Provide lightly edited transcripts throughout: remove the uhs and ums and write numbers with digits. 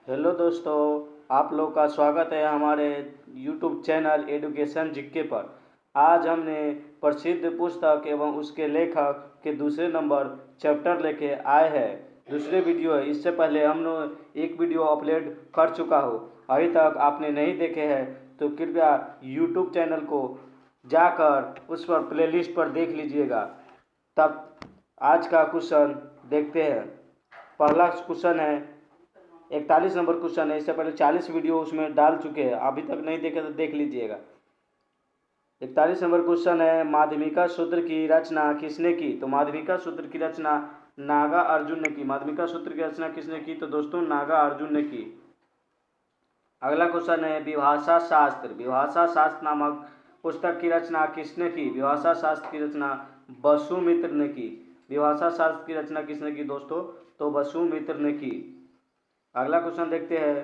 Hello दोस्तों, आप लोग का स्वागत है हमारे यूट्यूब चैनल एडुकेशन जीके पर। आज हमने प्रसिद्ध पुस्तक एवं उसके लेखक के दूसरे नंबर चैप्टर लेके आए हैं। दूसरे वीडियो है, इससे पहले हम लोग एक वीडियो अपलोड कर चुका हो। अभी तक आपने नहीं देखे हैं तो कृपया यूट्यूब चैनल को जाकर उस पर प्लेलिस्ट पर देख लीजिएगा। तब आज का क्वेश्चन देखते हैं। पहला क्वेश्चन है 41 नंबर क्वेश्चन है। इससे पहले 40 वीडियो उसमें डाल चुके हैं, अभी तक नहीं देखे तो देख लीजिएगा। 41 नंबर क्वेश्चन है, माध्यमिका सूत्र की रचना किसने की? तो माध्यमिका सूत्र की रचना नागा अर्जुन ने की। माध्यमिका सूत्र की रचना किसने की? तो दोस्तों नागा अर्जुन ने की। अगला क्वेश्चन है, विभाषा शास्त्र। विभाषा शास्त्र नामक पुस्तक की रचना किसने की? विभाषा शास्त्र की रचना वसुमित्र ने की। विभाषा शास्त्र की रचना किसने की दोस्तों? तो वसुमित्र ने की। अगला क्वेश्चन देखते हैं,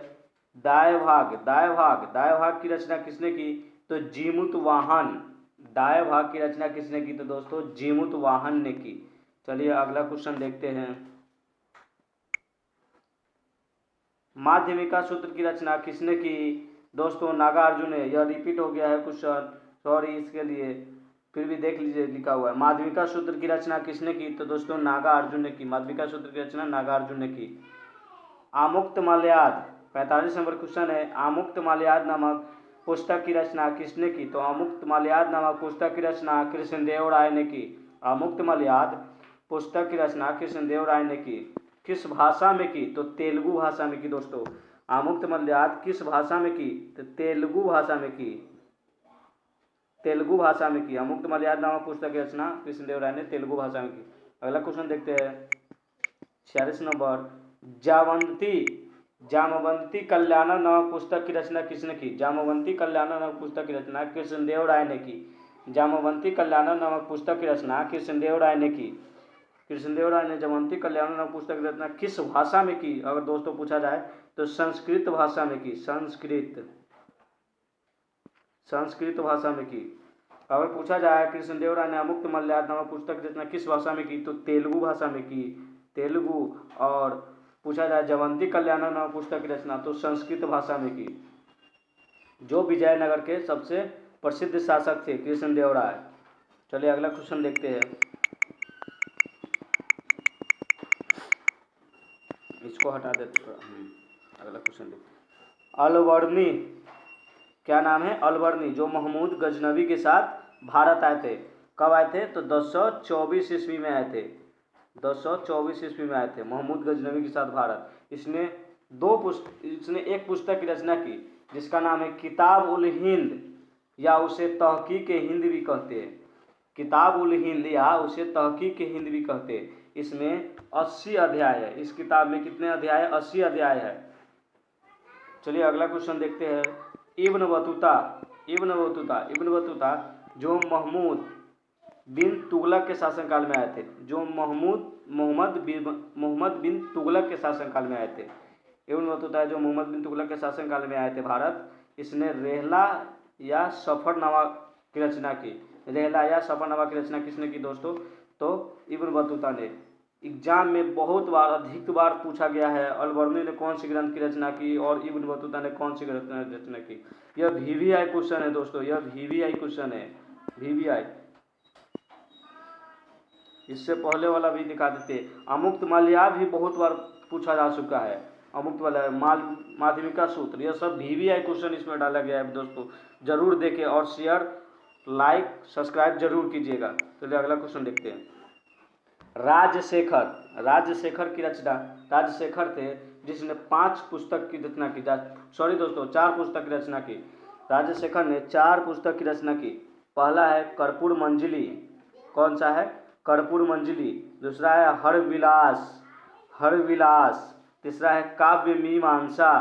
दायभाग। दायभाग की रचना किसने की? तो जीमूत वाहन। दायभाग की रचना किसने की? तो दोस्तों जीमूत वाहन ने की। चलिए अगला क्वेश्चन देखते हैं, माध्यमिका सूत्र की रचना किसने की? दोस्तों नागार्जुन ने। यह रिपीट हो गया है क्वेश्चन, सॉरी इसके लिए, फिर भी देख लीजिए लिखा हुआ है। माध्यमिका सूत्र की रचना किसने की? तो दोस्तों नागार्जुन ने की। माध्यमिका सूत्र की रचना नागार्जुन ने की। आमुक्त माल्याद। 45 नंबर क्वेश्चन है, आमुक्त माल्याद नामक पुस्तक की रचना किसने की? तो आमुक्त माल्याद नामक पुस्तक की रचना कृष्णदेव राय ने की। आमुक्त माल्याद पुस्तक की रचना कृष्णदेव राय ने की। किस भाषा में की? तो तेलुगु भाषा में की। दोस्तों आमुक्त माल्याद किस भाषा में की? तो तेलुगु भाषा में की। तेलुगु भाषा में की। आमुक्त माल्याद नामक पुस्तक की रचना कृष्णदेव राय ने तेलुगु भाषा में की। अगला क्वेश्चन देखते हैं, 46 नंबर, जामवंती कल्याणम नामक पुस्तक की रचना किसने की? जामवंती कल्याणम नामक पुस्तक की रचना कृष्णदेव राय ने की। जामवंती कल्याणम नामक पुस्तक की रचना कृष्णदेव राय ने की। कृष्णदेव राय ने जामवंती कल्याणम नामक पुस्तक की रचना किस भाषा में की? अगर दोस्तों पूछा जाए तो संस्कृत भाषा में की। संस्कृत भाषा में की। अगर पूछा जाए कृष्णदेव राय ने अमुक्त मल्याद नामक पुस्तक की रचना किस भाषा में की? तो तेलुगु भाषा में की। तेलुगु। और पूछा जाए जयवंती कल्याणम नामक पुस्तक की रचना तो संस्कृत भाषा में की। जो विजयनगर के सबसे प्रसिद्ध शासक थे कृष्णदेव राय। चलिए अगला क्वेश्चन देखते हैं, इसको हटा देते अगला क्वेश्चन देखते हैं। अलवर्णी, क्या नाम है? अलवर्णी, जो महमूद गजनवी के साथ भारत आए थे। कब आए थे? तो 1024 ईस्वी में आए थे। 1024 ईस्वी में आए थे महमूद गजनवी के साथ भारत। इसने एक पुस्तक की रचना की जिसका नाम है किताब उल हिंद, या उसे तहकीक हिंद भी कहते हैं। किताब उल हिंद या उसे तहकीक हिंद भी कहते हैं। इसमें 80 अध्याय है। इस किताब में कितने अध्याय है? 80 अध्याय है। चलिए अगला क्वेश्चन देखते हैं, इब्न बतूता जो बिन तुगलक के शासनकाल में आए थे। जो मोहम्मद बिन तुगलक के शासनकाल में आए थे। इब्न बतूता जो मोहम्मद बिन तुगलक के शासनकाल में आए थे भारत। इसने रेहला या सफरनामा की रचना की। रेहला या सफरनामा की रचना किसने की दोस्तों? तो इब्न बतूता ने। एग्जाम में बहुत बार, अधिक बार पूछा गया है, अलवर्णी ने कौन सी ग्रंथ की रचना की और इब्न बतूता ने कौन सी ग्रंथ की रचना की। यह VVI क्वेश्चन है दोस्तों, यह VVI क्वेश्चन है, VVI। इससे पहले वाला भी दिखा देते। अमुक्त माल्याद भी बहुत बार पूछा जा चुका है। अमुक्त माल्याद, माध्यमिका सूत्र, यह सब VVI क्वेश्चन इसमें डाला गया है दोस्तों। जरूर देखें और शेयर, लाइक, सब्सक्राइब जरूर कीजिएगा। चलिए अगला क्वेश्चन देखते हैं, राजशेखर की रचना, राजशेखर थे जिसने 5 पुस्तक की रचना की। सॉरी दोस्तों, 4 पुस्तक की रचना की। राजशेखर ने 4 पुस्तक की रचना की। पहला है कर्पूर मंजरी। कौन सा है? कर्पूर मंजरी। दूसरा है हरविलास। तीसरा है काव्य मीमांसा।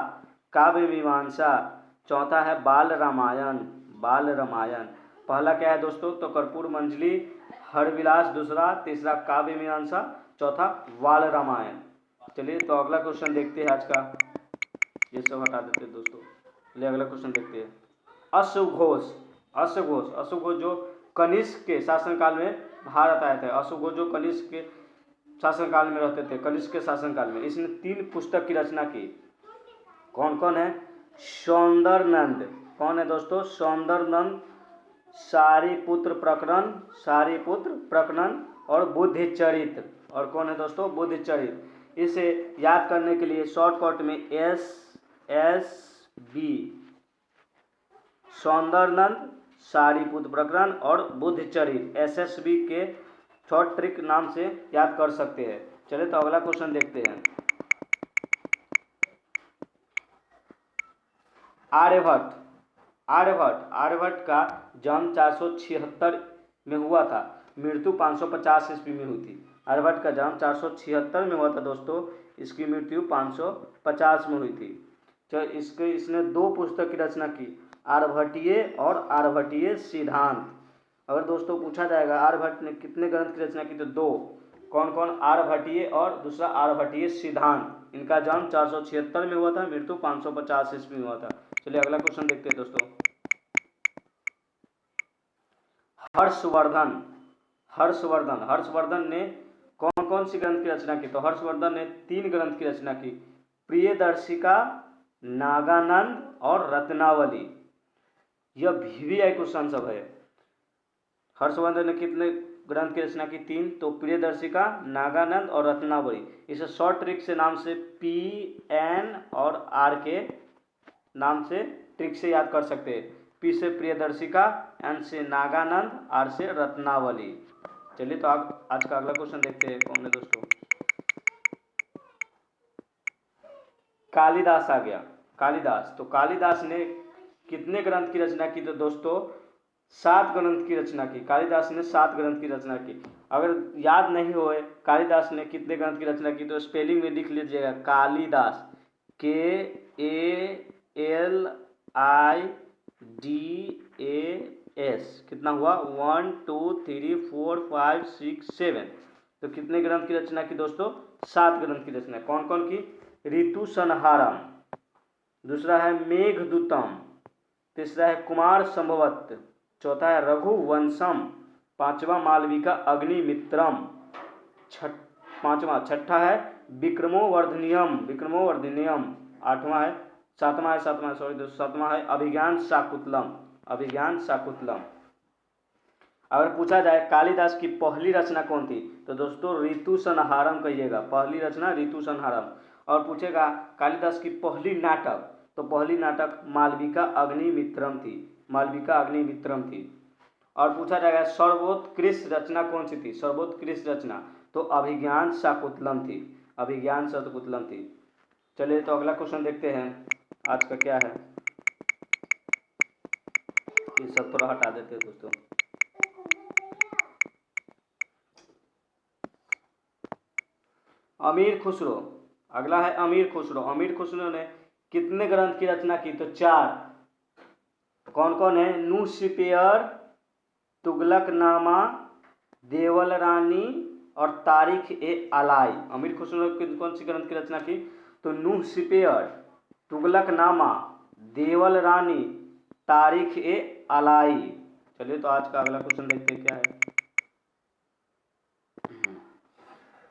चौथा है बाल रामायण। पहला क्या है दोस्तों? तो कर्पूर मंजरी, हरविलास दूसरा, तीसरा काव्य मीमांसा, चौथा बाल रामायण। चलिए तो अगला क्वेश्चन देखते हैं आज का, ये सब हटा देते हैं दोस्तों। चलिए अगला क्वेश्चन देखते हैं, अश्वघोष जो कनिष्क के शासनकाल में भारत आए थे। अश्वघोष जो कनिष्क के शासनकाल में रहते थे, कनिष्क के शासनकाल में। इसने 3 पुस्तक की रचना की। कौन कौन है? सौंदरनंद। कौन है दोस्तों? सौंदरनंद, सारीपुत्र प्रकरण और बुद्धिचरित्र। और कौन है दोस्तों? बुद्धिचरित्र। इसे याद करने के लिए शॉर्टकट में SSB, सौंदरनंद, सारीपुत्र प्रकरण और बुद्धिचरित्र, SSB के शॉर्ट ट्रिक नाम से याद कर सकते हैं। चलिए तो अगला क्वेश्चन देखते हैं। आर्यभट्ट का जन्म 476 में हुआ था, मृत्यु 550 ईस्वी में हुई थी। आर्यभट्ट का जन्म 476 में हुआ था दोस्तों, इसकी मृत्यु 550 में हुई थी। चलो इसने 2 पुस्तक की रचना की, आर्यभट्टीय और आर्यभट्टीय सिद्धांत। अगर दोस्तों पूछा जाएगा आर्यभट्ट ने कितने ग्रंथ की रचना की, तो 2। कौन कौन? आर्यभट्टीय और दूसरा आर्यभट्टीय सिद्धांत। इनका जन्म 476 में हुआ था, मृत्यु 550 ईस्वी में हुआ था। चलिए अगला क्वेश्चन देखते हैं दोस्तों। हर्षवर्धन ने कौन कौन सी ग्रंथ की रचना की? तो हर्षवर्धन ने 3 ग्रंथ की रचना की, प्रियदर्शिका, नागानंद और रत्नावली। यह VVI क्वेश्चन सब है। हर्षवर्धन ने कितने ग्रंथ की रचना की? 3। तो प्रियदर्शिका, नागानंद और रत्नावली। इसे शॉर्ट ट्रिक से नाम से PN और R के नाम से ट्रिक से याद कर सकते हैं। P से प्रियदर्शिका, N से नागानंद, R से रत्नावली। चलिए तो आज का अगला क्वेश्चन देखते हैं। कौन है दोस्तों? कालिदास आ गया। तो कालिदास ने कितने ग्रंथ की रचना की? तो दोस्तों 7 ग्रंथ की रचना की। कालिदास ने 7 ग्रंथ की रचना की। अगर याद नहीं होए कालिदास ने कितने ग्रंथ की रचना की, तो स्पेलिंग में लिख लीजिएगा, कालिदास, KALIDAS। कितना हुआ? 1 2 3 4 5 6 7। तो कितने ग्रंथ की रचना की दोस्तों? 7 ग्रंथ की रचना। कौन कौन की? ऋतु संहारम, दूसरा है मेघदूतम, तीसरा है कुमार संभवत, चौथा है रघुवंशम, पांचवा मालविका अग्निमित्रम, छठा है विक्रमोवर्धनियम, सातवां है अभिज्ञान शाकुंतलम। अगर पूछा जाए कालिदास की पहली रचना कौन थी, तो दोस्तों ऋतु संहारम कहिएगा, पहली रचना ऋतु संहारम। और पूछेगा कालिदास की पहली नाटक, तो पहली नाटक मालविका अग्निमित्रम थी। और पूछा जाएगा सर्वोत्कृष्ट रचना कौन सी थी, सर्वोत्कृष्ट रचना, तो अभिज्ञान शाकुंतलम थी। चलिए तो अगला क्वेश्चन देखते हैं आज का क्या है। ये सब थोड़ा हटा देते हैं दोस्तों। अमीर खुसरो, अगला है अमीर खुसरो ने कितने ग्रंथ की रचना की? तो 4। कौन कौन है? नूह सिपेयर, तुगलकनामा, देवल रानी और तारीख ए अलाई। अमीर खुसरो ने कौन सी ग्रंथ की रचना की? तो नूह सिपेयर, तुगलकनामा, देवल रानी, तारीख ए अलाई। चलिए तो आज का अगला क्वेश्चन देखते हैं क्या है।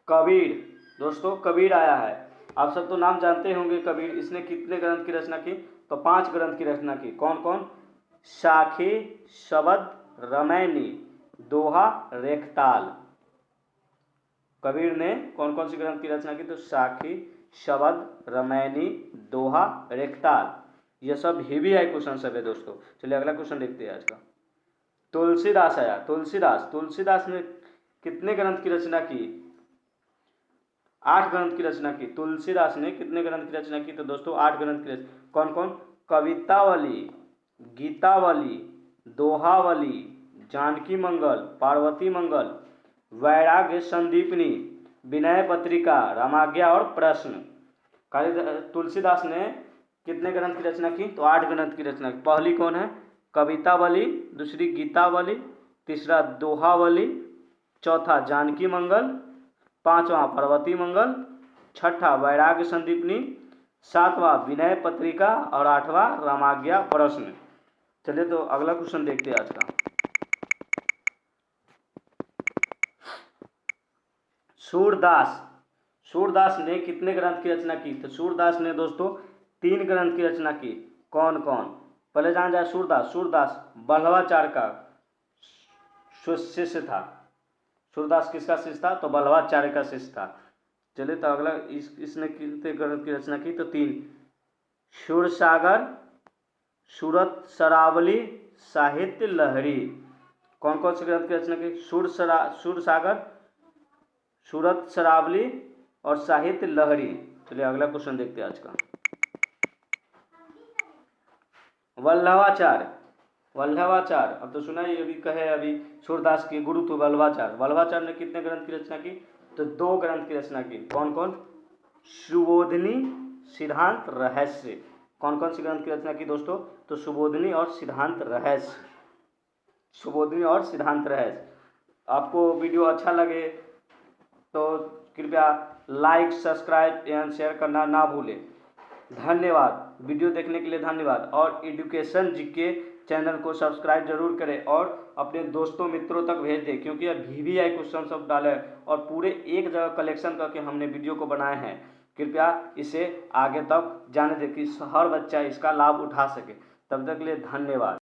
कबीर, दोस्तों कबीर आया है। आप सब तो नाम जानते होंगे कबीर। इसने कितने ग्रंथ की रचना की? तो 5 ग्रंथ की रचना की। कौन कौन? साखी, शबद, रामायणी, दोहा, रेखताल। कबीर ने कौन कौन सी ग्रंथ की रचना की? तो साखी, शबद, रामायणी, दोहा, रेखताल। यह सब VVI क्वेश्चन सब है दोस्तों। चलिए अगला क्वेश्चन देखते हैं आज का। तुलसीदास आया। तुलसीदास ने कितने ग्रंथ की रचना की? 8 ग्रंथ की रचना की। तुलसीदास ने कितने ग्रंथ की रचना की? तो दोस्तों 8 ग्रंथ की रचना। कौन कौन? कवितावली, गीतावली, दोहावली, जानकी मंगल, पार्वती मंगल, वैराग्य संदीपनी, विनय पत्रिका, रामाज्ञा और प्रश्न। तुलसीदास ने कितने ग्रंथ की रचना की? तो 8 ग्रंथ की रचना की। पहली कौन है? कवितावली, दूसरी गीतावली, तीसरा दोहावली, चौथा जानकी मंगल, पांचवा पार्वती मंगल, छठा वैराग्य संदीपनी, सातवां विनय पत्रिका और आठवां रामाज्ञा प्रश्न। चलिए तो अगला क्वेश्चन देखते हैं आज का। सूरदास ने कितने ग्रंथ की रचना की? तो सूरदास ने दोस्तों 3 ग्रंथ की रचना की। कौन कौन? पहले जान जाए सूरदास। सूरदास बल्लवाचार्य का शिष्य था। सूरदास किसका शिष्य था? तो बल्लवाचार्य का शिष्य था। चलिए तो अगला इसने कितने ग्रंथ की रचना की? तो 3। क्षीरसागर, सूरत शरावली, साहित्य लहरी। कौन कौन से ग्रंथ की रचना की? सूरसागर, सूरत शरावली और साहित्य लहरी। चलिए अगला क्वेश्चन देखते हैं आज का। वल्लभाचार्य। वल्लभाचार्य अब तो सुना ही अभी कहे अभी सूरदास के गुरु तो वल्लभाचार्य। वल्लभाचार्य ने कितने ग्रंथ की रचना की? तो 2 ग्रंथ की रचना की। कौन कौन? सुबोधिनी, सिद्धांत रहस्य। कौन कौन सी ग्रंथ की रचना की दोस्तों? तो सुबोधिनी और सिद्धांत रहस्य। सुबोधिनी और सिद्धांत रहस्य। आपको वीडियो अच्छा लगे तो कृपया लाइक, सब्सक्राइब एवं शेयर करना ना भूलें। धन्यवाद। वीडियो देखने के लिए धन्यवाद। और एडुकेशन जीके चैनल को सब्सक्राइब जरूर करें और अपने दोस्तों मित्रों तक भेज दें, क्योंकि अब VVI क्वेश्चन सब डाले और पूरे एक जगह कलेक्शन करके हमने वीडियो को बनाए हैं। कृपया इसे आगे तक जाने दें कि हर बच्चा इसका लाभ उठा सके। तब तक के लिए धन्यवाद।